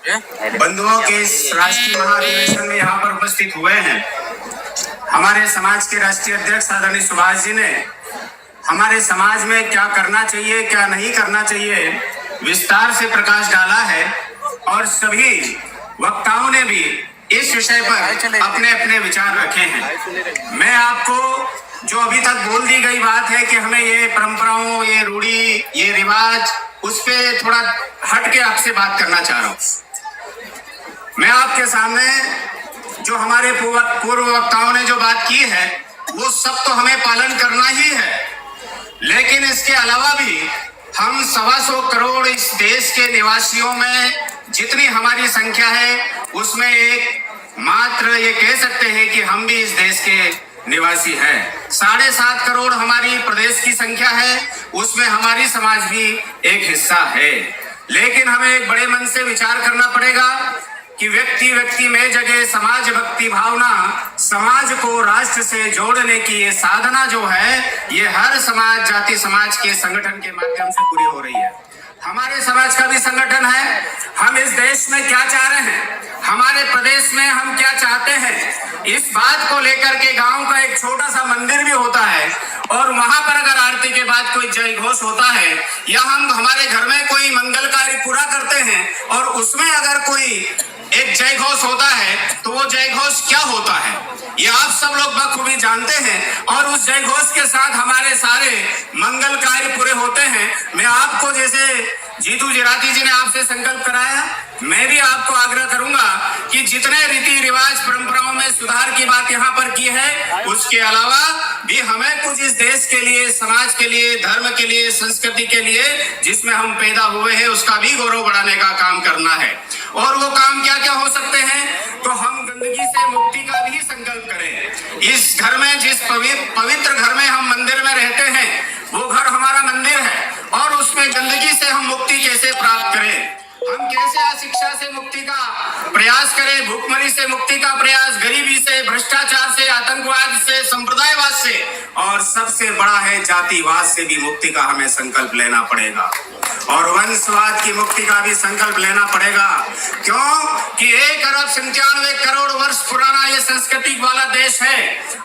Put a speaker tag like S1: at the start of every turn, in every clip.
S1: बंधुओं के इस राष्ट्रीय महाधिवेशन में यहाँ पर उपस्थित हुए हैं। हमारे समाज के राष्ट्रीय अध्यक्ष आदरणीय सुभाष जी ने हमारे समाज में क्या करना चाहिए, क्या नहीं करना चाहिए, विस्तार से प्रकाश डाला है और सभी वक्ताओं ने भी इस विषय पर अपने अपने विचार रखे हैं। मैं आपको जो अभी तक बोल दी गई बात है कि हमें ये परंपराओं, ये रूढ़ी, ये रिवाज, उस पे थोड़ा हट के आपसे बात करना चाह रहा हूं। मैं आपके सामने जो हमारे पूर्व वक्ताओं ने जो बात की है वो सब तो हमें पालन करना ही है, लेकिन इसके अलावा भी हम 125 करोड़ इस देश के निवासियों में जितनी हमारी संख्या है उसमें एक मात्र ये कह सकते हैं कि हम भी इस देश के निवासी हैं। 7.5 करोड़ हमारी प्रदेश की संख्या है, उसमें हमारी समाज भी एक हिस्सा है। लेकिन हमें एक बड़े मन से विचार करना पड़ेगा कि व्यक्ति व्यक्ति में जगह समाज भक्ति भावना, समाज को राष्ट्र से जोड़ने की ये साधना जो है, ये हर समाज, जाति समाज के संगठन के माध्यम से पूरी हो रही है। हमारे समाज का भी संगठन है। हम इस देश में क्या चाह रहे हैं, हमारे प्रदेश में हम क्या चाहते हैं, इस बात को लेकर के गांव का एक छोटा सा मंदिर भी होता है और वहां पर अगर आरती के बाद कोई जय घोष होता है या हम हमारे घर में कोई मंगल कार्य पूरा करते हैं और उसमें अगर कोई एक जय घोष होता है तो वो जय घोष क्या होता है ये आप सब लोग बखूबी जानते हैं और उस जय घोष के साथ हमारे सारे मंगल कार्य पूरे होते हैं। मैं आपको, जैसे जीतू जिराती जी ने आपसे संकल्प कराया, मैं भी आपको आग्रह करूंगा कि जितने रीति रिवाज परंपराओं में सुधार की बात यहाँ पर की है, उसके अलावा भी हमें कुछ इस देश के लिए, समाज के लिए, धर्म के लिए, संस्कृति के लिए जिसमें हम पैदा हुए हैं उसका भी गौरव बढ़ाने का काम करना है। और वो काम क्या क्या हो सकते हैं, तो हम गंदगी से मुक्ति का भी संकल्प करें। इस घर में, जिस पवित्र घर में हम मंदिर में रहते हैं, वो घर हमारा मंदिर है और उसमें गंदगी से हम मुक्ति कैसे प्राप्त करें, हम कैसे अशिक्षा से मुक्ति का प्रयास करें, भूखमरी से मुक्ति का प्रयास, गरीबी से, भ्रष्टाचार से, आतंकवाद से, संप्रदायवाद से और सबसे बड़ा है जातिवाद से भी मुक्ति का हमें संकल्प लेना पड़ेगा और वंशवाद की मुक्ति का भी संकल्प लेना पड़ेगा। क्यों कि 1 अरब 97 करोड़ वर्ष पुराना ये संस्कृति वाला देश है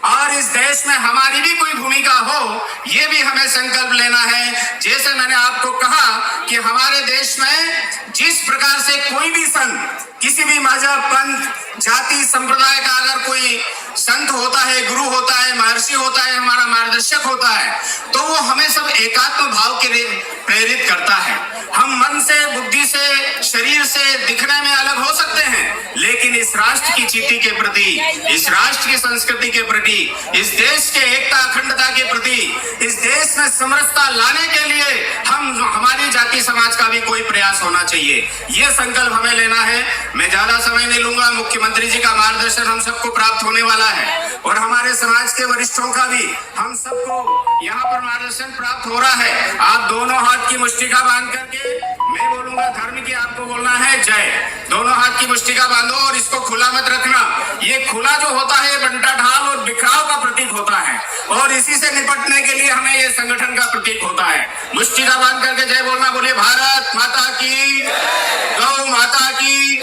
S1: और इस देश में हमारी भी कोई भूमिका हो, ये भी हमें संकल्प लेना है। जैसे मैंने आपको कहा कि हमारे देश में जिस प्रकार से कोई भी संत, किसी भी मजहब, पंथ, जाति, संप्रदाय का अगर कोई संत होता है, गुरु होता है, महर्षि होता है, हमारा मार्गदर्शक होता है, तो वो हमें सब एकात्म भाव के लिए प्रेरित करता है। हम मन से, बुद्धि से, शरीर से दिखने में अलग हो सकते हैं, लेकिन इस राष्ट्र की चीती के प्रति, इस राष्ट्र की संस्कृति के प्रति, इस देश के एकता अखंडता के प्रति, इस देश में समरसता लाने के लिए हमारी जाति समाज का भी कोई प्रयास होना चाहिए। ये संकल्प हमें लेना है। मैं ज्यादा समय नहीं लूंगा, मुख्यमंत्री जी का मार्गदर्शन हम सबको प्राप्त होने वाला है और हमारे समाज के वरिष्ठों का भी हम सबको यहाँ पर मार्गदर्शन प्राप्त हो रहा है। आप दोनों हाथ की मुष्टिका बांध करके, मैं बोलूंगा धर्म की, आपको बोलना है जय। दोनों हाथ की मुष्टिका बांधो और इसको खुला मत रखना। ये खुला जो होता है बंटा ढाल और बिखराव का प्रतीक होता है और इसी से निपटने के लिए हमें ये संगठन का प्रतीक होता है। मुष्टिका बांध करके जय बोलना। बोलिए भारत माता की, गौ माता की।